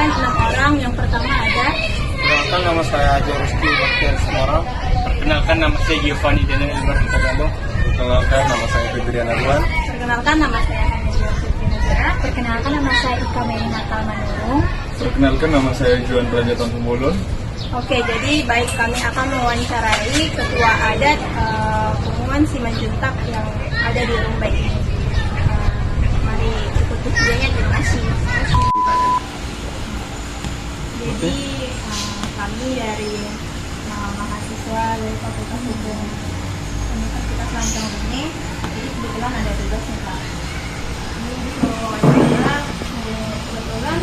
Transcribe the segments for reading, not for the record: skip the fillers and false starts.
dengan 6 orang. Yang pertama ada. Perkenalkan, nama saya Joruski Baktiar Semora. Perkenalkan, nama saya Giovanni Daniel Elmer Kitagalo. Perkenalkan, nama saya Febriana Duan. Perkenalkan, nama saya Hanidia Siti Negara. Perkenalkan, nama saya Ika Melinata Manurung. Perkenalkan, nama saya Juan Ranjatan Pemulun. Oke, jadi baik, kami akan mewawancarai ketua adat Punggungan Simanjuntak yang ada di Rumbai ini. Mari ikuti videonya, terima kasih. Jadi kami dari mahasiswa dari Fakultas Hukum Universitas Lancang ini, jadi kebetulan ada tugasnya Kak. Ini disuruh wawancara, kebetulan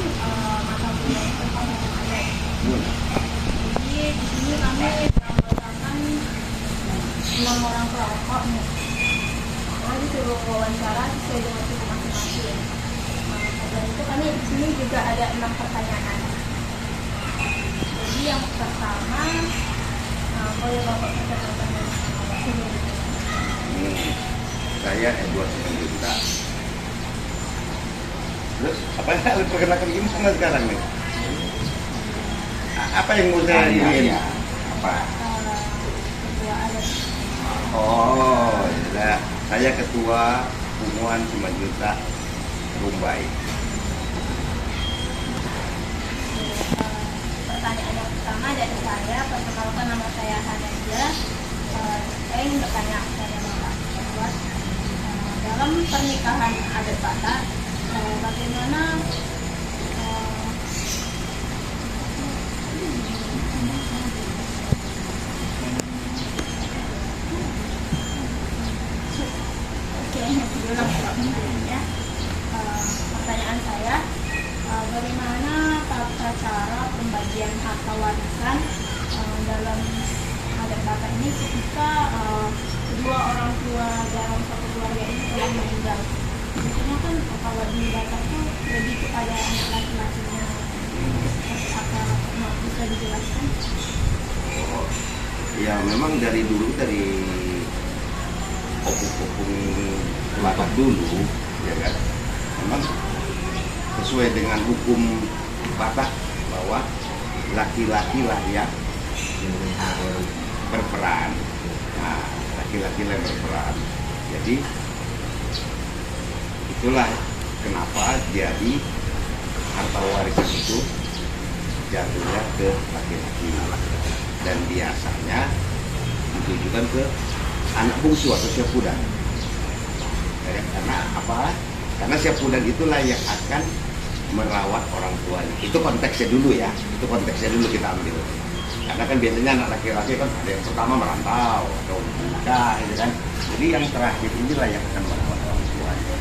mata kuliahnya tentang hukum adat. Jadi di sini kami mengamalkan 6 orang perokok nih. Karena disuruh wawancara sesuai dengan tugas masing-masing. Dan itu kami di sini juga ada 6 pertanyaan. Jadi yang pertama, boleh Bapak perkenalkan sendiri. Saya Edward Simanjuntak. Terus apa yang harus perkenalkan gini sama sekarang nih? Apa yang mau saya ini? Apa? Ketua adat. Oh, ya. Saya Ketua Punggungan Simanjuntak Rumbai. Pertanyaan yang pertama dari saya, perkenalkan, nama saya Hanaja. Saya ingin bertanya kepada Bapak Edward, dalam pernikahan adat Batak, bagaimana pertanyaan saya, bagaimana tata cara pembagian harta warisan dalam adat Batak ini ketika kedua orang tua dalam satu keluarga ini telah meninggal? Biasanya kan kalau di Batak itu lebih kepada anak laki-lakinya. Apa bisa dijelaskan? Oh, ya memang dari dulu, dari opung-opung Batak dulu, ya kan, memang sesuai dengan hukum Batak bahwa laki-laki lah yang berperan. Nah, laki-laki lah yang berperan. Jadi itulah kenapa jadi harta warisan itu jatuhnya ke laki-laki, dan biasanya ditujukan ke anak bungsu atau syapudan. Ya, karena apa? Karena syapudan itulah yang akan merawat orang tuanya. Itu konteksnya dulu ya. Itu konteksnya dulu kita ambil. Karena kan biasanya anak laki-laki kan ada yang pertama merantau atau menikah, gitu kan. Jadi yang terakhir inilah yang akan merawat orang tuanya.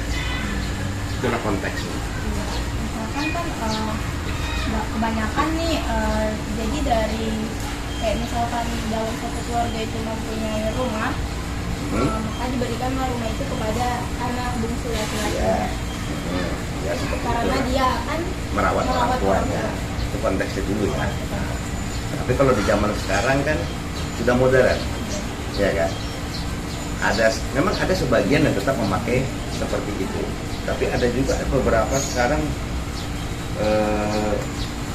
Itulah konteksnya. Misalkan kan kebanyakan nih, jadi dari kayak misalkan dalam satu keluarga itu mempunyai rumah, maka diberikanlah rumah itu kepada anak bungsu laki-laki. Ya, Karena dia akan merawat orang tuanya. Itu konteksnya dulu ya. Tapi kalau di zaman sekarang kan sudah modern, ya kan. Memang ada sebagian yang tetap memakai seperti itu. Tapi ada juga beberapa sekarang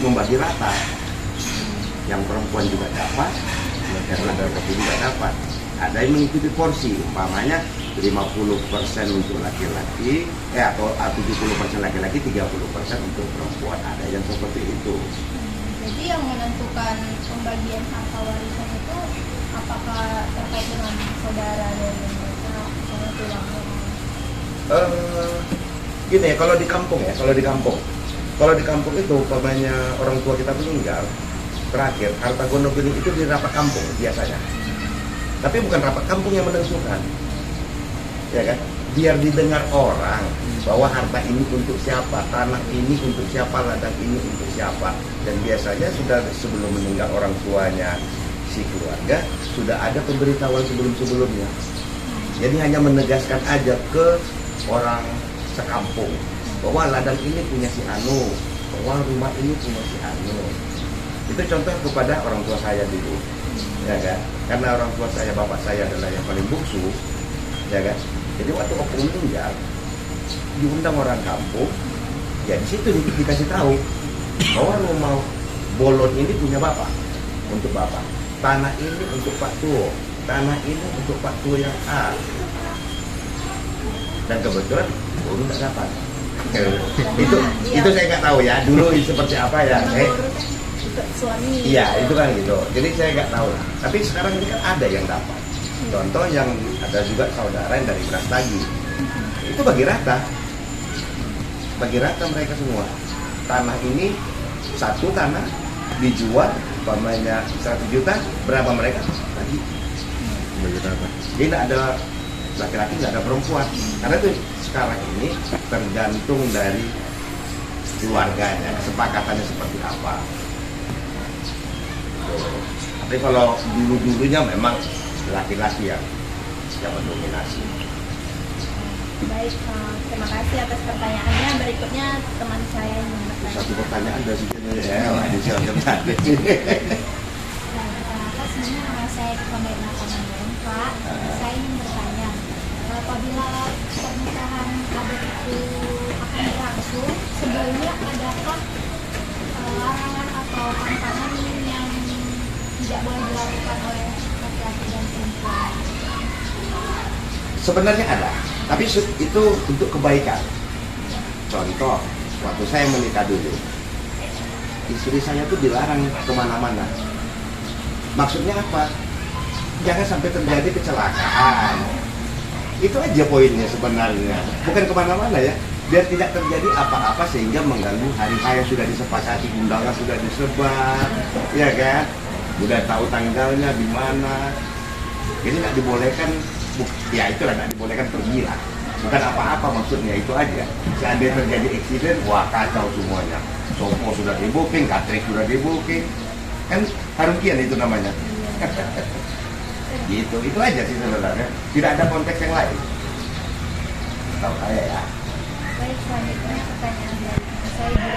membagi rata. Yang perempuan juga dapat, yang laki-laki juga dapat. Ada yang mengikuti porsi, umpamanya 50% untuk laki-laki, atau 70% laki-laki, 30% untuk perempuan. Ada yang seperti itu. Jadi yang menentukan pembagian harta warisan itu apakah terkait dengan saudara dari mereka atau tulangnya? Gini ya, kalau di kampung itu umpamanya orang tua kita meninggal, terakhir harta gono-gini itu di rapat kampung biasanya. Tapi bukan rapat kampung yang menentukan, ya kan? Biar didengar orang bahwa harta ini untuk siapa, tanah ini untuk siapa, ladang ini untuk siapa. Dan biasanya sudah sebelum meninggal orang tuanya si keluarga sudah ada pemberitahuan sebelum-sebelumnya. Jadi hanya menegaskan aja ke orang sekampung bahwa ladang ini punya si Anu, bahwa rumah ini punya si Anu. Itu contoh kepada orang tua saya dulu, ya kan? Karena orang tua saya, bapak saya adalah yang paling bungsu, ya kan? Jadi waktu opung meninggal, diundang orang kampung, ya di situ dikasih tahu bahwa rumah Bolon ini punya bapak, untuk bapak. Tanah ini untuk Pak Tuo, tanah ini untuk Pak Tuo yang A. Dan kebetulan Boru nggak dapat. itu saya nggak tahu ya. Dulu seperti apa ya? Suami. Iya, itu kan gitu. Jadi saya nggak tahu. Tapi sekarang ini kan ada yang dapat. Contoh yang ada juga saudara yang dari Brastagi. Itu bagi rata mereka semua. Tanah ini satu tanah dijual, umpamanya 100 juta, berapa mereka bagi? Bagi rata. Jadi tidak ada laki-laki, tidak ada perempuan. Karena itu sekarang ini tergantung dari keluarganya, kesepakatannya seperti apa. Tapi kalau dulu-dulunya memang laki-laki yang mendominasi. Baik, terima kasih atas pertanyaannya. Berikutnya teman saya yang bertanya. Satu pertanyaan dari sini ya, ada siapa tadi. Pak, sebenarnya saya pemain lapangan Pak. Saya ingin bertanya, apabila pernikahan adat itu akan berlangsung, sebelumnya adakah larangan atau pantangan yang tidak boleh dilakukan oleh laki-laki dan perempuan? Sebenarnya ada, tapi itu untuk kebaikan. Contoh, waktu saya menikah dulu, istri saya tuh dilarang kemana-mana. Maksudnya apa? Jangan sampai terjadi kecelakaan. Itu aja poinnya sebenarnya. Bukan kemana-mana ya. Biar tidak terjadi apa-apa sehingga mengganggu hari raya sudah disepakati, undangan sudah disebar, ya kan? Udah tahu tanggalnya di mana. Jadi nggak dibolehkan. Ya itulah, nggak dibolehkan pergi lah. Bukan apa-apa maksudnya, itu aja. Seandainya terjadi eksiden, wah kacau semuanya. Sopo sudah di booking, catering sudah di booking, kan harukian itu namanya. Gitu, itu aja sih sebenarnya. Tidak ada konteks yang lain. Tahu saya ya. Baik, selanjutnya pertanyaan dari saya.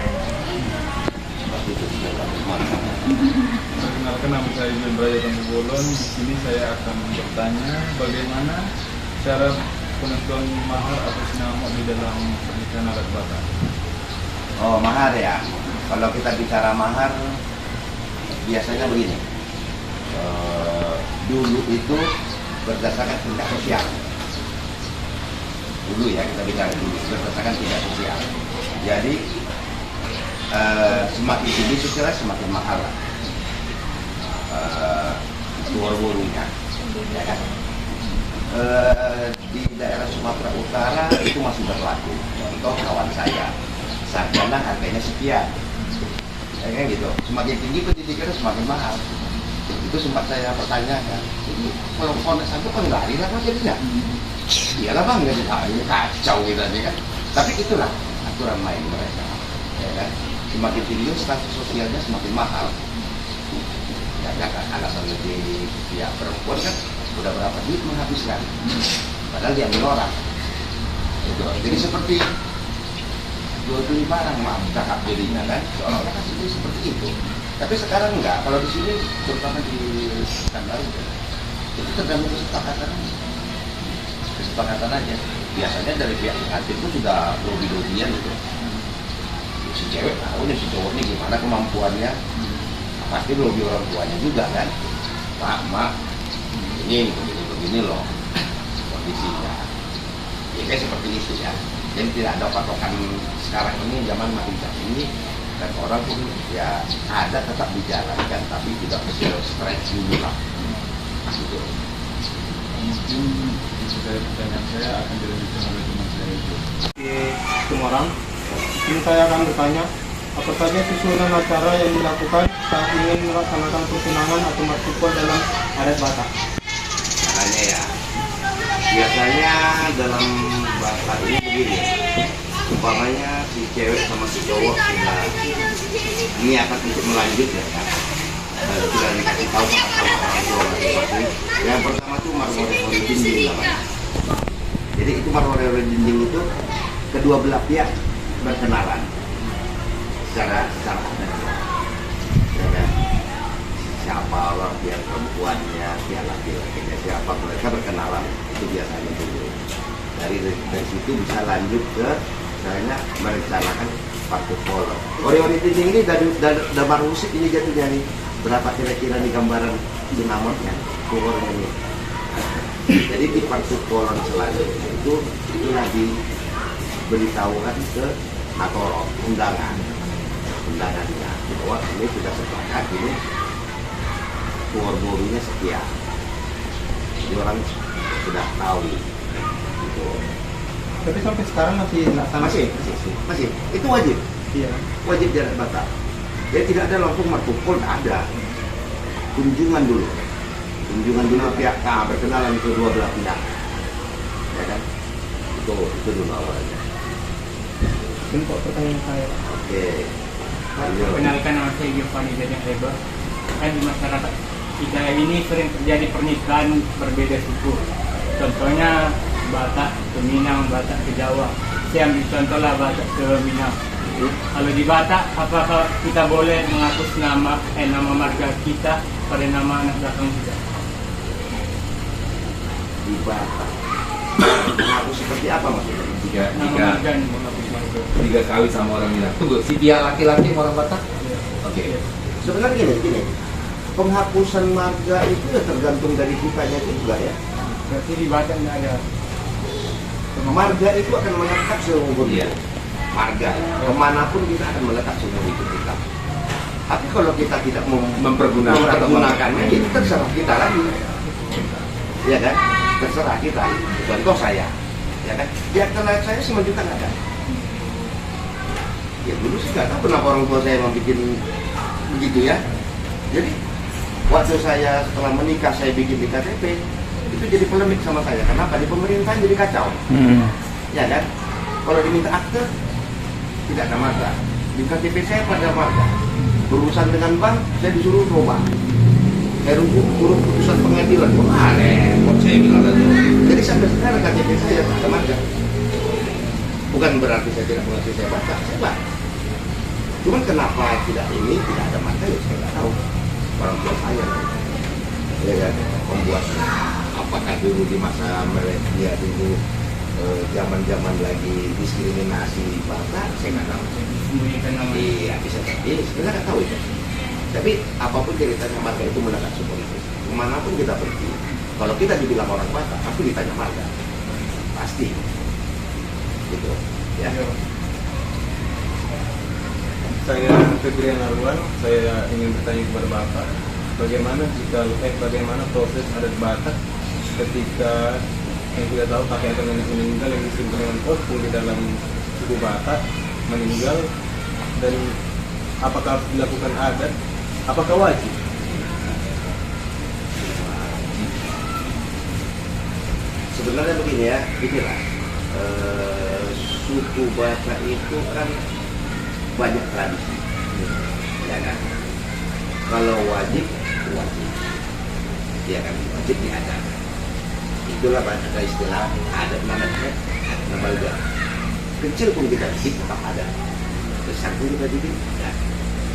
Waktu itu sudah lama. Perkenalkan, nama saya John Raya Tambu Bolon. Di sini saya akan bertanya bagaimana cara penentuan mahar atau sinama di dalam pernikahan adat Batak. Oh, mahar ya. Kalau kita bicara mahar, biasanya begini. Dulu itu berdasarkan tingkat sosial. Dulu ya, kita bicara dulu berdasarkan tingkat sosial. Jadi semakin tinggi sosialnya semakin mahal lah. Bor-borunya, ya kan? Di daerah Sumatera Utara itu masih berlaku. Contoh kawan saya, sarjana harganya sekian, ya kan gitu. Semakin tinggi pendidikannya semakin mahal. Itu sempat saya pertanyakan. Jadi kalau konteks itu kan nggak ada kan jadinya? Iyalah bang, jadi kacau gitu aja kan. Tapi itulah aturan main mereka, ya kan? Semakin tinggi status sosialnya semakin mahal. Karena kan alasan lebih pihak perempuan kan udah berapa duit menghabiskan, padahal dia orang itu. Jadi seperti jual beli barang, maaf kakak belinya kan, seolah-olah kan seperti itu. Tapi sekarang enggak. Kalau di sini terutama di Kandaru itu tergantung kesepakatan aja. Biasanya dari pihak pengantin itu sudah lobby-lobbyan gitu. Si cewek tahu nih si cowok nih gimana kemampuannya. Pasti lobby orang tuanya juga kan. Pak, mak, ini begini loh kondisinya. Ya kayak seperti itu ya. Jadi tidak ada patokan sekarang ini, zaman makin canggih dan orang pun ya ada tetap dijalankan, tapi tidak mesti stretch dulu lah. Gitu. Mungkin pertanyaan saya akan dilanjutkan oleh teman saya itu. Semua orang. Ini saya akan bertanya, apa saja susunan acara yang dilakukan saat ingin melaksanakan pertunangan atau marsupial dalam adat Batak? Caranya ya, biasanya dalam bahasa ini begini, umpamanya si cewek sama si cowok sudah niatan untuk melanjut ya kan, sudah dikasih tahu sama orang tua masing-masing. Yang pertama tuh marwore jinjing namanya. Jadi itu marwore jinjing itu kedua belah pihak berkenalan secara adat, ya kan? Siapa orang pihak perempuannya, pihak laki-lakinya siapa, mereka berkenalan itu biasanya dulu. Dari situ bisa lanjut ke misalnya merencanakan Partu Polo. Ori-ori ini dari damar musik ini jatuhnya nih. Berapa kira-kira nih gambaran dinamotnya, umurnya nih. Jadi di Partu Polo selanjutnya itu lagi beritahukan ke Matoro undangannya bahwa ini sudah sepakat ini borunya sekian. Jadi orang sudah tahu gitu. Tapi sampai sekarang masih Masih. Itu wajib. Iya. Wajib jarak batas. Jadi tidak ada langsung martupol, ada. Kunjungan dulu pihak berkenalan kedua belah pihak. Ya kan? Itu dulu awalnya. Untuk pertanyaan saya. Oke. Ayo. Perkenalkan, nama saya Giovanni Jajang Lebar. Kan di masyarakat kita ini sering terjadi pernikahan berbeda suku. Contohnya Batak ke Minang, Batak ke Jawa. Saya ambil contoh lah Batak ke Minang. Kalau di Batak, apakah kita boleh menghapus nama marga kita pada nama anak belakang kita? Di Batak. Mengaku seperti apa maksudnya? Nama marga, menghapus marga. Jika kawin sama orang Minang. Tunggu, si dia laki-laki orang Batak? Oke. Sebenarnya gini. Penghapusan marga itu ya tergantung dari kitanya juga ya. Berarti di Batak nggak ada. Marga itu akan melekat seumur Iya. hidup. Marga, kemanapun kita akan melekat seumur hidup kita. Tapi kalau kita tidak mempergunakannya, itu terserah kita lagi. Ya kan? Terserah kita. Contoh saya, ya kan? Di akta lahir saya 9 juta nggak ada. Ya dulu sih nggak tahu kenapa orang tua saya mau bikin begitu ya. Jadi waktu saya setelah menikah saya bikin di KTP, itu jadi polemik sama saya. Kenapa? Di pemerintahan jadi kacau. Ya kan? Kalau diminta akte, tidak ada marga. Di KTP saya pada marga. Berurusan dengan bank, saya disuruh robah. Saya suruh putusan pengadilan. Wah, repot saya bilang tadi. Jadi sampai sekarang KTP saya tak ada marga. Bukan berarti saya tidak mengerti, saya baca, saya baca. Cuman kenapa tidak ada marga, ya saya nggak tahu. Orang tua saya, ya kan, membuat apakah dulu di masa dia dulu zaman lagi diskriminasi Batak, saya nggak tahu. Sembunyikan nama. Iya, bisa jadi, sebenarnya nggak tahu itu. Tapi apapun ceritanya marga itu melekat seumur hidup. Kemanapun kita pergi, kalau kita dibilang orang Batak, pasti ditanya marga, pasti. Gitu, ya. Saya Febrian Arwan, saya ingin bertanya kepada Bapak, bagaimana proses adat Batak ketika yang kita tahu kakek atau nenek meninggal yang disimpan dengan opung di dalam suku Batak meninggal, dan apakah harus dilakukan adat, apakah wajib? Sebenarnya begini ya, inilah suku Batak itu kan banyak tradisi, ya kan? Kalau wajib, ya kan, wajib diadakan. Itulah ada istilah adat namanya nabalga. Kecil pun kita bikin tetap ada, besar pun kita bikin, ya.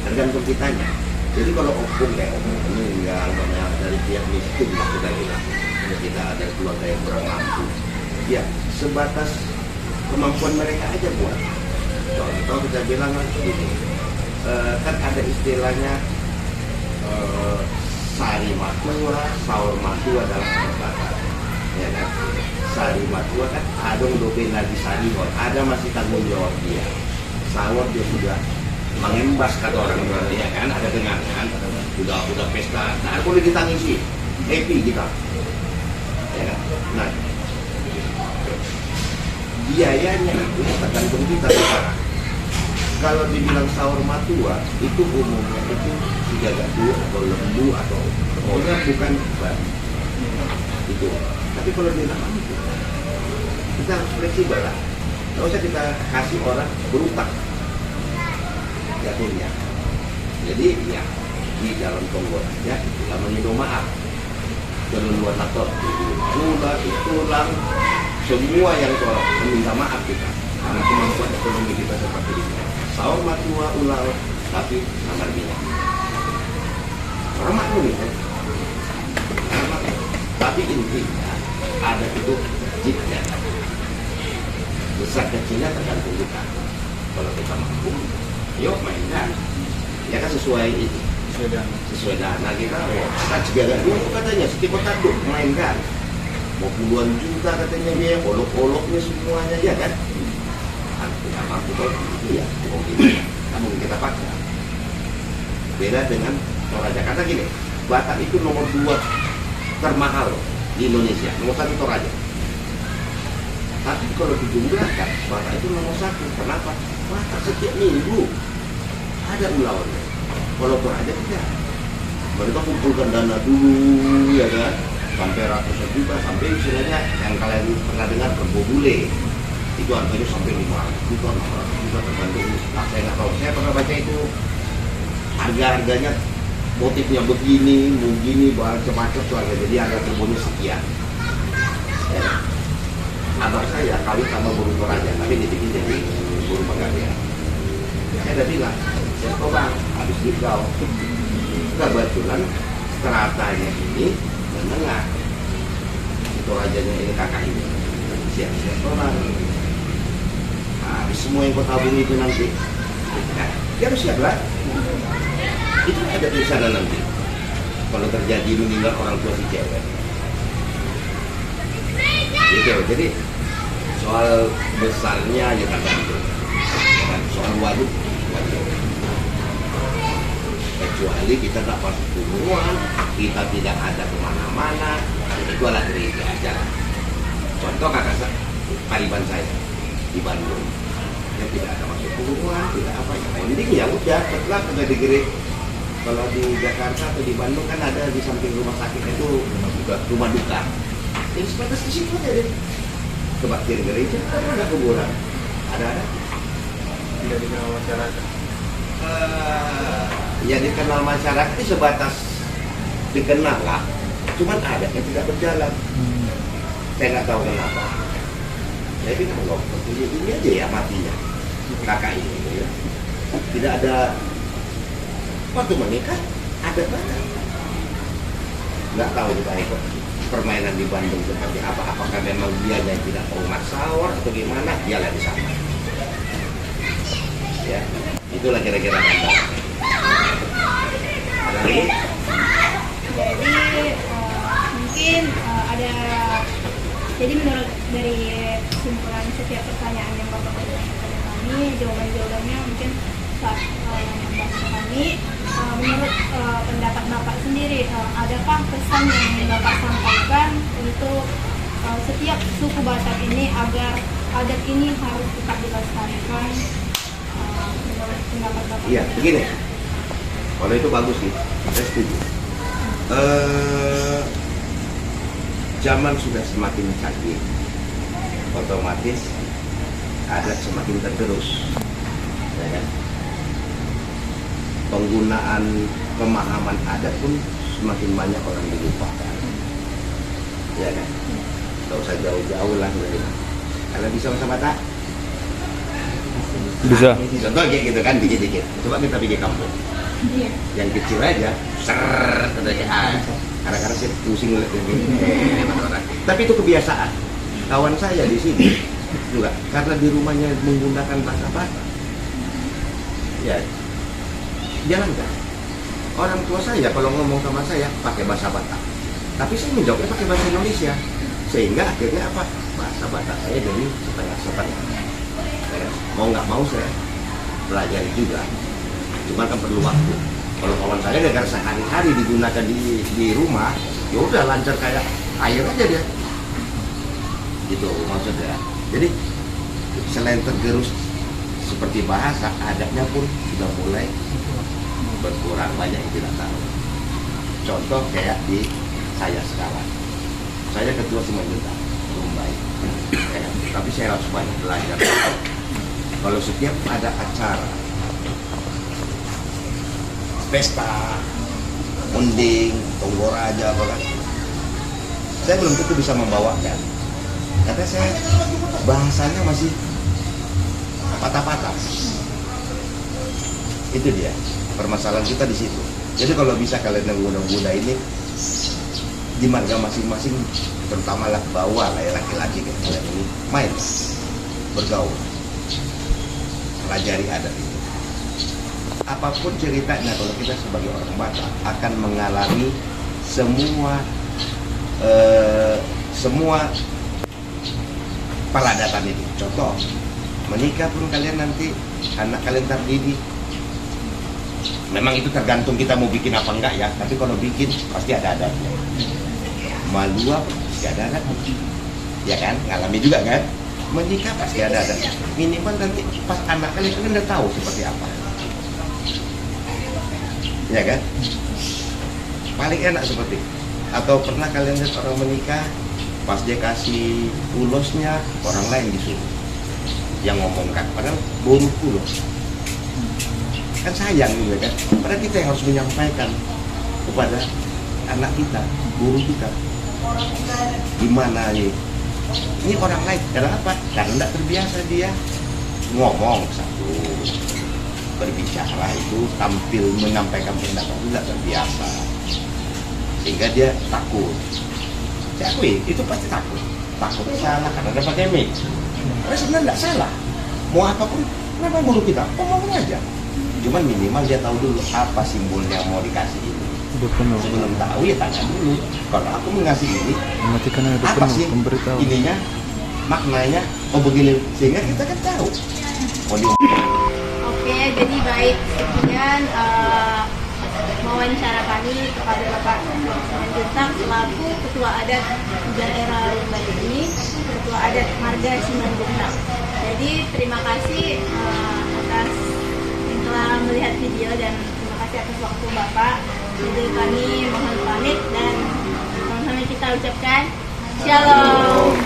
Tergantung kitanya. Jadi kalau opung meninggal, dari pihak miskin lah kita bilang, kita ada keluarga yang kurang mampu, ya sebatas kemampuan mereka aja buat. Contoh kita bilang begini, kan ada istilahnya sari matua, saur matua dalam bahasa, ya kan? Sari matua kan adong dobe lagi sari, ada masih tanggung jawab dia. Saur dia sudah mengembas kata orang ya kan, ada dengar kan, udah pesta, nah boleh ditangisi, happy kita, ya kan? Nah, biayanya itu tergantung kita sekarang. Kalau dibilang sahur matua itu umumnya itu 3 gadu atau lembu atau pokoknya bukan babi itu. Tapi kalau di dalam itu kita harus fleksibel lah. Nggak usah kita kasih orang berutang jatuhnya. Jadi ya di dalam tonggo aja kita menyuruh maaf. Keluar atau tulang semua yang tolong meminta maaf kita karena kemampuan ekonomi kita seperti ini. Sahur matua ulang tapi kamar minyak. Orang maklum kan? Tapi intinya ada itu jiknya besar kecilnya tergantung kita. Kalau kita mampu, yuk mainkan. Ya kan sesuai itu, sesuai dana kita. Ya. Kan sebagai dulu katanya setiap tanduk mainkan. Mau puluhan juta katanya dia, olok-oloknya semuanya ya kan. Kita mampu kalau itu ya, mungkin kita paksa. Beda dengan Toraja. Karena gini, Batak itu nomor 2 termahal di Indonesia. Nomor 1 Toraja. Tapi kalau dijumlahkan, Batak itu nomor 1. Kenapa? Batak setiap minggu ada ulawannya. Kalau Toraja tidak. Mereka kumpulkan dana dulu, ya kan? Sampai ratusan juta, sampai istilahnya yang kalian pernah dengar berbobule. Itu harganya sampai 500 juta, 600 juta tergantung. Nah, saya nggak tahu. Saya pernah baca itu harga-harganya motifnya begini, macam-macam tuh harga. Jadi harga terbunuh sekian. Ya. Abang saya kawin sama burung Toraja, tapi dibikin jadi burung Panggabean. Saya udah bilang, saya kok bang, habis dikau. Kebetulan stratanya ini menengah. Torajanya ini kakak ini. Siap-siap kok bang. Habis semua yang kau tabung itu nanti, ya harus siap lah. Itu ada tulisan nanti. Kalau terjadi meninggal orang tua si cewek. Gitu, jadi soal besarnya ya tergantung. Soal wajib. Kecuali kita tak masuk hubungan, kita tidak ada kemana-mana, itu adalah gereja aja. Contoh kakak Pariban saya di Bandung, yang tidak ada masuk hubungan, tidak apa ya. Mending ya udah, setelah kerja di gereja. Kalau di Jakarta atau di Bandung kan ada di samping rumah sakit itu rumah duka. Jadi sebatas di situ aja deh. Kebaktian gereja, ada kuburan, ada. Tidak dikenal masyarakat. Ya dikenal masyarakat itu sebatas dikenal lah. Cuman ada yang tidak berjalan. Saya nggak tahu kenapa. Saya bilang loh, ini aja ya matinya kakak ini. Ya. Tidak ada. Waktu menikah ada banget. Nggak tahu juga itu permainan di Bandung seperti apa. Apakah memang dia yang tidak tahu masawar atau gimana? Dia lagi sama. Ya, itulah kira-kira kata. Ada lagi? Jadi mungkin ada. Jadi menurut dari kesimpulan setiap pertanyaan yang Bapak berikan kepada kami, jawabannya mungkin saat membahas kami. Menurut pendapat Bapak sendiri, adakah pesan yang Bapak sampaikan untuk setiap suku Batak ini agar adat ini harus tetap dilestarikan? Menurut pendapat Bapak? Iya, begini. Kalau itu bagus sih, saya setuju. Zaman sudah semakin canggih, otomatis adat semakin tergerus. Ya kan? Penggunaan pemahaman adat pun semakin banyak orang dilupakan. Ya kan? Tidak usah jauh-jauh lah. Kalian bisa bahasa Batak? Bisa. Contoh kayak gitu kan, dikit-dikit. Coba kita pergi kampung. Iya. Yang kecil aja, kadang-kadang saya pusing ngeliat ini. Tapi itu kebiasaan. Kawan saya di sini juga karena di rumahnya menggunakan bahasa Batak. Ya, jalankan. Orang tua saya kalau ngomong sama saya pakai bahasa Batak, tapi saya menjawabnya pakai bahasa Indonesia, sehingga akhirnya apa? Bahasa Batak saya jadi setengah-setengah. Mau nggak mau saya pelajari juga. Cuma kan perlu waktu. Kalau kawan saya gara-gara sehari-hari digunakan di rumah, ya udah lancar kayak air aja dia. Gitu maksudnya. Jadi selain tergerus seperti bahasa, adatnya pun sudah mulai berkurang, banyak yang tidak tahu. Contoh kayak di saya sekarang. Saya ketua Simanjuntak, belum baik. Tapi saya harus banyak belajar. Kalau setiap ada acara pesta, unding, Tonggoraja, apa kan? Saya belum tentu bisa membawakan. Karena saya bahasanya masih patah-patah. Itu dia permasalahan kita di situ. Jadi kalau bisa kalian yang guna-guna ini di marga masing-masing, terutama lah bawah lah ya laki-laki kayak kalian ini main bergaul. pelajari adat itu. Apapun ceritanya, kalau kita sebagai orang Batak akan mengalami semua peladatan itu. Contoh, menikah pun kalian nanti anak kalian terdidik. Memang itu tergantung kita mau bikin apa enggak ya, tapi kalau bikin pasti ada adatnya. Maluap pasti ada adatnya, ya kan? Ngalami juga kan? Menikah pasti ada adatnya. Minimal nanti pas anak kalian udah tahu seperti apa, ya kan? Paling enak seperti. Atau pernah kalian lihat orang menikah, pas dia kasih ulosnya orang lain disuruh yang ngomongkan, padahal baru ulos. Kan sayang juga kan, padahal kita yang harus menyampaikan kepada anak kita, guru kita, gimana ini orang lain. Kenapa? Karena tidak terbiasa dia ngomong satu, berbicara itu tampil menyampaikan pendapat itu tidak terbiasa, sehingga dia takut. Saya akui itu pasti takutnya salah karena dapat damage. Tapi sebenarnya tidak salah, mau apapun kenapa guru kita ngomong aja. Cuman minimal dia tahu dulu apa simbolnya mau dikasih ini. Sebelum tahu ya tanya dulu. Kalau aku mengasih ini, apa sih ininya, maknanya, oh begini, sehingga kita kan tahu. Oke, jadi baik sekian wawancara kami kepada Bapak Simanjuntak selaku Ketua Adat daerah Limba ini, Ketua Adat Marga Simanjuntak. Jadi terima kasih atas telah melihat video dan terima kasih atas waktu Bapak. Jadi kami mohon pamit dan sama-sama kita ucapkan Shalom.